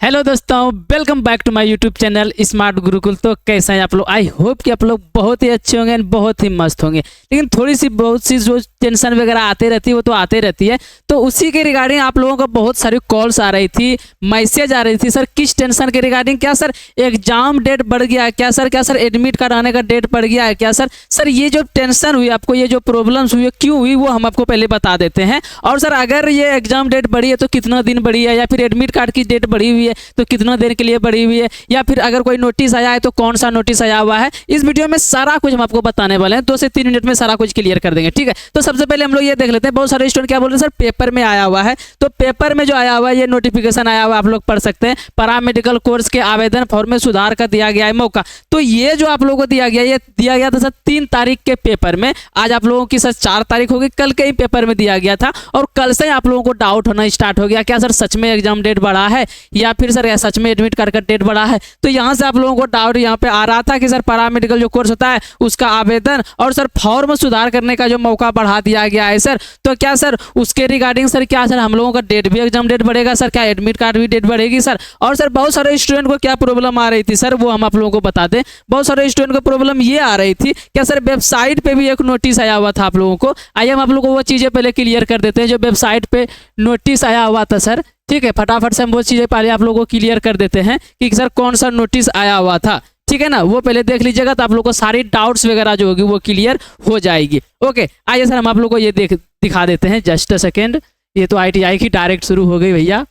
Hello दोस्तों, welcome back to my YouTube channel Smart Gurukul. तो कैसे हैं आप लोग? आई होप कि आप लोग बहुत ही अच्छे होंगे, बहुत ही मस्त होंगे। लेकिन थोड़ी सी बहुत सी जो टेंशन वगैरह आते रहती है वो तो आते रहती है। तो उसी के रिगार्डिंग आप लोगों को बहुत सारी कॉल्स आ रही थी, मैसेज आ रही थी। सर किस टेंशन के रिगार्डिंग? क्या सर एग्जाम डेट बढ़ गया है? क्या सर एडमिट कराने का डेट बढ़ गया है? क्या सर ये जो टेंशन हुई आपको, ये जो प्रॉब्लम्स हुई क्यों हुई, वो हम आपको पहले बता देते हैं। और सर अगर ये एग्जाम डेट बढ़ी है तो कितना दिन बढ़ी है, या फिर एडमिट कार्ड की डेट बढ़ी हुई है तो कितना देर के लिए बढ़ी हुई है, या फिर अगर कोई नोटिस आया है तो कौन सा नोटिस आया हुआ है, इस वीडियो में सारा कुछ हम आपको बताने वाले हैं। 2 से 3 मिनट में सारा कुछ क्लियर कर देंगे, ठीक है। तो सबसे पहले हम लोग ये देख लेते हैं। बहुत सारे स्टूडेंट क्या बोल रहे हैं, सर पेपर में आया हुआ है। तो पेपर में जो आया हुआ है, ये नोटिफिकेशन आया हुआ है, आप लोग पढ़ सकते हैं। पैरामेडिकल कोर्स के आवेदन फॉर्म में सुधार का दिया गया है मौका। तो ये जो आप लोगों को दिया गया, ये दिया गया था सर 3 तारीख के पेपर में। आज आप लोगों की सर 4 तारीख होगी, कल के ही पेपर में दिया गया था। और कल से आप लोगों को डाउट होना स्टार्ट हो गया, क्या सर सच में एग्जाम डेट बढ़ा है, या फिर सर सच में एडमिट कार्ड का डेट बढ़ा है। तो यहाँ से आप लोगों को डाउट यहाँ पे आ रहा था कि सर पैरामेडिकल जो कोर्स होता है उसका आवेदन और सर फॉर्म सुधार करने का जो मौका बढ़ा दिया गया है सर। तो क्या सर उसके रिगार्डिंग सर क्या सर हम लोगों का डेट भी एग्जाम डेट बढ़ेगा सर? क्या एडमिट कार्ड भी डेट बढ़ेगी सर? और सर बहुत सारे स्टूडेंट को क्या प्रॉब्लम आ रही थी सर, वो हम आप लोगों को बता दें। बहुत सारे स्टूडेंट को प्रॉब्लम ये आ रही थी, क्या सर वेबसाइट पे भी एक नोटिस आया हुआ था आप लोगों को। आइए हम आप लोगों को वो चीज़ें पहले क्लियर कर देते हैं जो वेबसाइट पे नोटिस आया हुआ था सर, ठीक है। फटाफट से हम वो चीज़ें पहले आप लोगों को क्लियर कर देते हैं कि सर कौन सा नोटिस आया हुआ था, ठीक है ना। वो पहले देख लीजिएगा तो आप लोगों को सारी डाउट्स वगैरह जो होगी वो क्लियर हो जाएगी। ओके, आइए सर हम आप लोगों को ये दिखा देते हैं। जस्ट अ सेकेंड, ये तो ITI की डायरेक्ट शुरू हो गई भैया।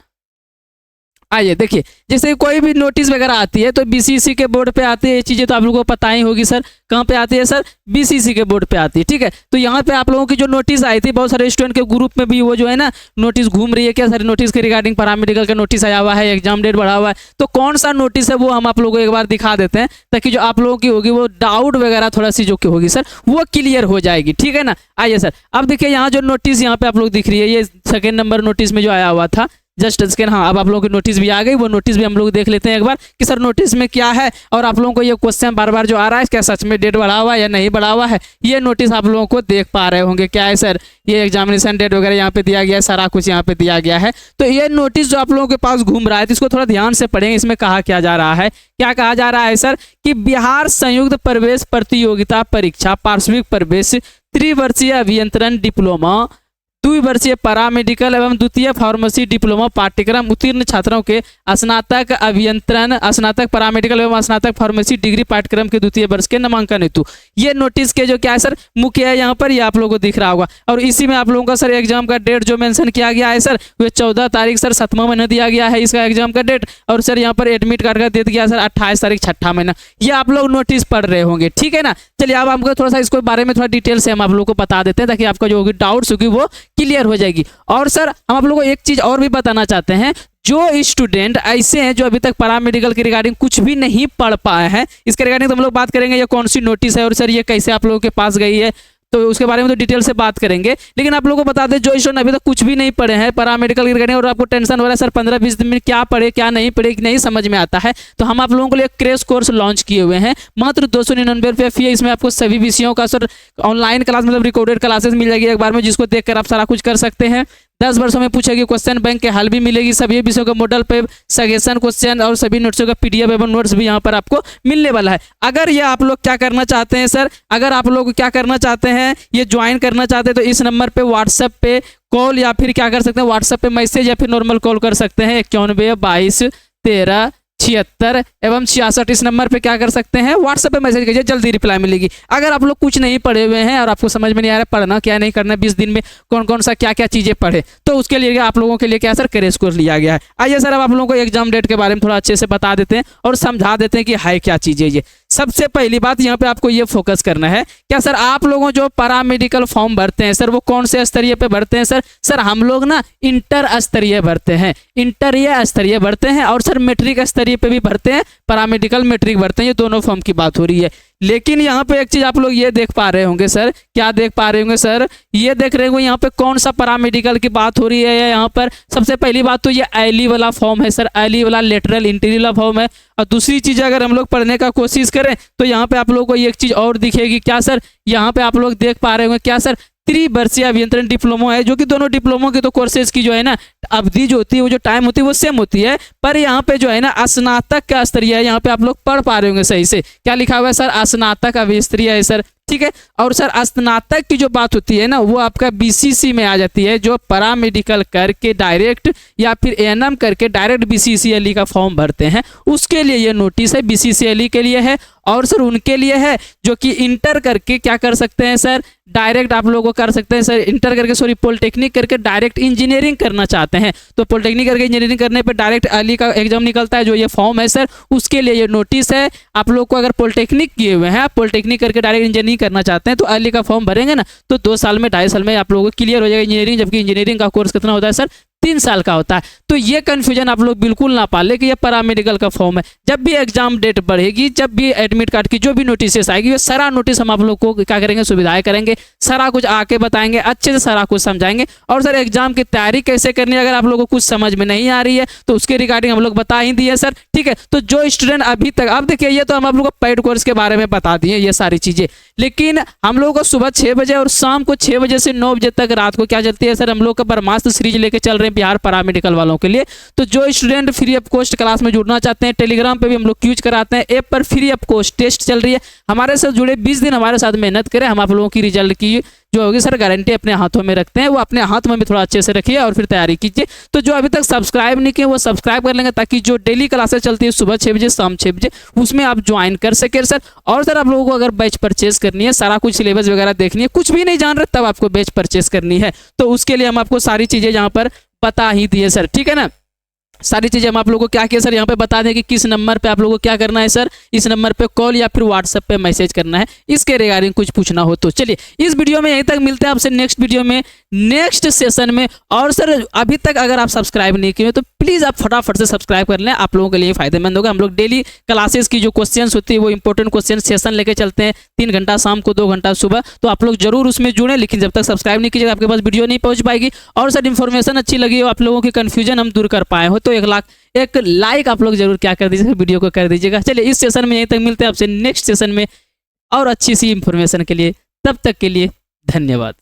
आइए देखिए, जैसे कोई भी नोटिस वगैरह आती है तो BCC के बोर्ड पे आती है। ये चीज़ें तो आप लोगों को पता ही होगी सर। कहाँ पे आती है सर? BCC के बोर्ड पे आती है, ठीक है। तो यहाँ पे आप लोगों की जो नोटिस आई थी, बहुत सारे स्टूडेंट के ग्रुप में भी वो जो है ना नोटिस घूम रही है, क्या सर नोटिस के रिगार्डिंग पैरामेडिकल का नोटिस आया हुआ है, एग्जाम डेट बढ़ा हुआ है। तो कौन सा नोटिस है वो हम आप लोगों को एक बार दिखा देते हैं, ताकि जो आप लोगों की होगी वो डाउट वगैरह थोड़ा सी जो होगी सर वो क्लियर हो जाएगी, ठीक है ना। आइए सर, अब देखिए यहाँ जो नोटिस यहाँ पे आप लोग दिख रही है, ये 2nd नंबर नोटिस में जो आया हुआ था। जस्ट स्कैन, हाँ अब आप लोगों की नोटिस भी आ गई। वो नोटिस भी हम लोग देख लेते हैं एक बार कि सर नोटिस में क्या है। और आप लोगों को ये क्वेश्चन बार बार जो आ रहा है, क्या सच में डेट बढ़ा हुआ है या नहीं बढ़ा हुआ है, ये नोटिस आप लोगों को देख पा रहे होंगे। क्या है सर, ये एग्जामिनेशन डेट वगैरह यहाँ पे दिया गया है, सारा कुछ यहाँ पे दिया गया है। तो ये नोटिस जो आप लोगों के पास घूम रहा है, तो इसको थोड़ा ध्यान से पढ़ेंगे। इसमें कहा क्या जा रहा है, क्या कहा जा रहा है सर कि बिहार संयुक्त प्रवेश प्रतियोगिता परीक्षा पार्श्विक प्रवेश त्रिवर्षीय अभियंत्रण डिप्लोमा, 2 वर्षीय पैरामेडिकल एवं 2य फार्मेसी डिप्लोमा पाठ्यक्रम उत्तीर्ण छात्रों के स्नातक अभियंत्रण, स्नातक पैरामेडिकल एवं स्नातक फार्मेसी डिग्री पाठ्यक्रम के 2य वर्ष के नामांकन हेतु। ये नोटिस के जो क्या है सर मुख्य है यहाँ पर, ये आप लोगों को दिख रहा होगा। और इसी में आप लोगों का सर एग्जाम का डेट जो मेंशन किया गया है सर, वो 14 तारीख सर 7वां महीना दिया गया है इसका एग्जाम का डेट। और सर यहाँ पर एडमिट कार्ड का डेट गया सर 28 तारीख 6ठा महीना। ये आप लोग नोटिस पढ़ रहे होंगे, ठीक है ना। चलिए अब हमको थोड़ा सा इसको बारे में थोड़ा डिटेल से हम आप लोग को बता देते हैं, ताकि आपका जो होगी डाउट्स होगी वो क्लियर हो जाएगी। और सर हम आप लोगों को एक चीज और भी बताना चाहते हैं, जो स्टूडेंट ऐसे हैं जो अभी तक पैरामेडिकल के रिगार्डिंग कुछ भी नहीं पढ़ पाए हैं, इसके रिगार्डिंग तो हम लोग बात करेंगे ये कौन सी नोटिस है और सर ये कैसे आप लोगों के पास गई है, तो उसके बारे में तो डिटेल से बात करेंगे। लेकिन आप लोगों को बता दें, जो स्टूडेंट अभी तक कुछ भी नहीं पढ़े हैं पैरामेडिकल के रिगार्डिंग, और आपको टेंशन हो रहा है सर 15-20 दिन में क्या पढ़े क्या नहीं पढ़े नहीं समझ में आता है, तो हम आप लोगों के लिए क्रैश कोर्स लॉन्च किए हुए हैं। मात्र 299 रुपये फी है। इसमें आपको सभी विषयों का सर ऑनलाइन क्लास मतलब रिकॉर्डेड क्लासेस मिल जाएगी एक बार में, जिसको देखकर आप सारा कुछ कर सकते हैं। 10 वर्षों में पूछेगी क्वेश्चन बैंक के हल भी मिलेगी, सभी विषयों का मॉडल पे सजेशन क्वेश्चन और सभी नोट्सों का PDF एवं नोट्स भी यहाँ पर आपको मिलने वाला है। अगर ये आप लोग क्या करना चाहते हैं सर, अगर आप लोग क्या करना चाहते हैं, ये ज्वाइन करना चाहते हैं, तो इस नंबर पे व्हाट्सएप पे कॉल या फिर क्या कर सकते हैं, व्हाट्सएप पे मैसेज या फिर नॉर्मल कॉल कर सकते हैं। 91 22 13 76 एवं 66 इस नंबर पे क्या कर सकते हैं, व्हाट्सएप पे मैसेज कीजिए, जल्दी रिप्लाई मिलेगी। अगर आप लोग कुछ नहीं पढ़े हुए हैं और आपको समझ में नहीं आ रहा है पढ़ना क्या नहीं करना, 20 दिन में कौन कौन सा क्या क्या चीज़ें पढ़े, तो उसके लिए आप लोगों के लिए क्या सर क्रैश कोर्स लिया गया है। आइए सर अब आप लोगों को एग्जाम डेट के बारे में थोड़ा अच्छे से बता देते हैं और समझा देते हैं कि है क्या चीज़ें ये। सबसे पहली बात यहाँ पे आपको ये फोकस करना है, क्या सर आप लोगों जो पैरामेडिकल फॉर्म भरते हैं सर वो कौन से स्तरीय पे भरते हैं सर हम लोग ना इंटर स्तरीय भरते हैं, इंटरिय स्तरीय भरते हैं, और सर मैट्रिक स्तरीय पे भी भरते हैं, पैरामेडिकल मैट्रिक भरते हैं। ये दोनों फॉर्म की बात हो रही है। लेकिन यहाँ पे एक चीज आप लोग ये देख पा रहे होंगे सर, क्या देख पा रहे होंगे सर, ये देख रहे होंगे यहाँ पे कौन सा पैरामेडिकल की बात हो रही है। यहाँ पर सबसे पहली बात तो ये एली वाला फॉर्म है सर, एली वाला लेटरल इंटीरियर वाला फॉर्म है। और दूसरी चीज अगर हम लोग पढ़ने का कोशिश करें तो यहाँ पे आप लोगों को एक चीज और दिखेगी, क्या सर यहाँ पे आप लोग देख पा रहे होंगे, क्या सर त्रिवर्षीय अभियंत्रण डिप्लोमा है, जो कि दोनों डिप्लोमा के तो कोर्सेज की जो है ना अवधि जो होती है, वो जो टाइम होती है वो सेम होती है, पर यहाँ पे जो है ना स्नातक का स्तरीय है। यहाँ पे आप लोग पढ़ पा रहे होंगे सही से, क्या लिखा हुआ है सर, स्नातक अभिस्तरीय है सर, ठीक है। और सर स्नातक की जो बात होती है ना वो आपका बीसीसी में आ जाती है, जो पैरामेडिकल करके डायरेक्ट या फिर एएनएम करके डायरेक्ट बीसीसीएलई का फॉर्म भरते हैं, उसके लिए ये नोटिस है, बीसीसीएलई के लिए है। और सर उनके लिए है जो कि इंटर करके क्या कर सकते हैं सर, डायरेक्ट आप लोगों को कर सकते हैं सर, इंटर करके सॉरी पॉलिटेक्निक करके डायरेक्ट इंजीनियरिंग करना चाहते हैं, तो पॉलिटेक्निक करके इंजीनियरिंग करने पे डायरेक्ट अली का एग्जाम निकलता है, जो ये फॉर्म है सर, उसके लिए ये नोटिस है। आप लोग को अगर पॉलिटेक्निक किए हुए हैं, पॉलिटेक्निक करके डायरेक्ट इंजीनियरिंग करना चाहते हैं, तो अली का फॉर्म भरेंगे ना तो 2 साल में 2.5 साल में आप लोगों को क्लियर हो जाएगा इंजीनियरिंग, जबकि इंजीनियरिंग का कोर्स कितना होता है सर, 3 साल का होता है। तो ये कंफ्यूजन आप लोग बिल्कुल ना पाले कि ये पैरामेडिकल का फॉर्म है। जब भी एग्जाम डेट बढ़ेगी, जब भी एडमिट कार्ड की जो भी नोटिस आएगी, ये सारा नोटिस हम आप लोग को क्या करेंगे, सुविधाएं करेंगे, सारा कुछ आके बताएंगे, अच्छे से सारा कुछ समझाएंगे। और सर एग्जाम की तैयारी कैसे करनी है, अगर आप लोगों को कुछ समझ में नहीं आ रही है तो उसके रिगार्डिंग हम लोग बता ही दिए सर, ठीक है। तो जो स्टूडेंट अभी तक, अब देखिए ये तो हम आप लोग को पेड कोर्स के बारे में बता दिए ये सारी चीजें, लेकिन हम लोग को सुबह 6 बजे और शाम को 6 बजे से 9 बजे तक रात को क्या चलती है सर, हम लोग का ब्रह्मास्त्र सीरीज लेके चल रहे हैं बिहार पैरामेडिकल वालों के लिए। तो जो student free of cost class में जुड़ना चाहते हैं, टेलीग्राम पे भी हम लोग क्यूज कराते हैं, ऐप पर फ्री ऑफ कॉस्ट टेस्ट चल रही है, हमारे साथ जुड़े 20 दिन हमारे साथ मेहनत करें, हम आप लोगों की रिजल्ट की जो होगी सर गारंटी अपने हाथों में रखते हैं, वो अपने हाथ में भी थोड़ा अच्छे से रखिए और फिर तैयारी कीजिए। तो जो अभी तक सब्सक्राइब नहीं किए वो सब्सक्राइब कर लेंगे, ताकि जो डेली क्लासेस चलती है सुबह 6 बजे शाम 6 बजे, उसमें आप ज्वाइन कर सके सर। और सर आप लोगों को अगर बैच परचेज करनी है, सारा कुछ सिलेबस वगैरह देखनी है, कुछ भी नहीं जान रहे तब आपको बैच परचेज करनी है, तो उसके लिए हम आपको सारी चीजें यहाँ पर बता ही दिए सर, ठीक है ना। सारी चीजें हम आप लोगों को क्या किया सर, यहाँ पे बता दें कि किस नंबर पे आप लोगों को क्या करना है सर, इस नंबर पे कॉल या फिर व्हाट्सएप पे मैसेज करना है, इसके रिगार्डिंग कुछ पूछना हो तो। चलिए इस वीडियो में यहीं तक, मिलते हैं आपसे नेक्स्ट वीडियो में, नेक्स्ट सेशन में। और सर अभी तक अगर आप सब्सक्राइब नहीं किए तो प्लीज आप फटाफट से सब्सक्राइब कर लें, आप लोगों के लिए फायदेमंद होगा। हम लोग डेली क्लासेस की जो क्वेश्चंस होती है वो इंपॉर्टेंट क्वेश्चन सेशन लेके चलते हैं, 3 घंटा शाम को 2 घंटा सुबह, तो आप लोग जरूर उसमें जुड़े। लेकिन जब तक सब्सक्राइब नहीं कीजिएगा आपके पास वीडियो नहीं पहुंच पाएगी। और सर इन्फॉर्मेशन अच्छी लगी हो, आप लोगों की कन्फ्यूजन हम दूर कर पाए हो, तो 1 लाइक आप लोग जरूर क्या कर दीजिएगा, वीडियो को कर दीजिएगा। चलिए इस सेशन में यहीं तक, मिलते हैं आपसे नेक्स्ट सेशन में और अच्छी सी इंफॉर्मेशन के लिए। तब तक के लिए धन्यवाद।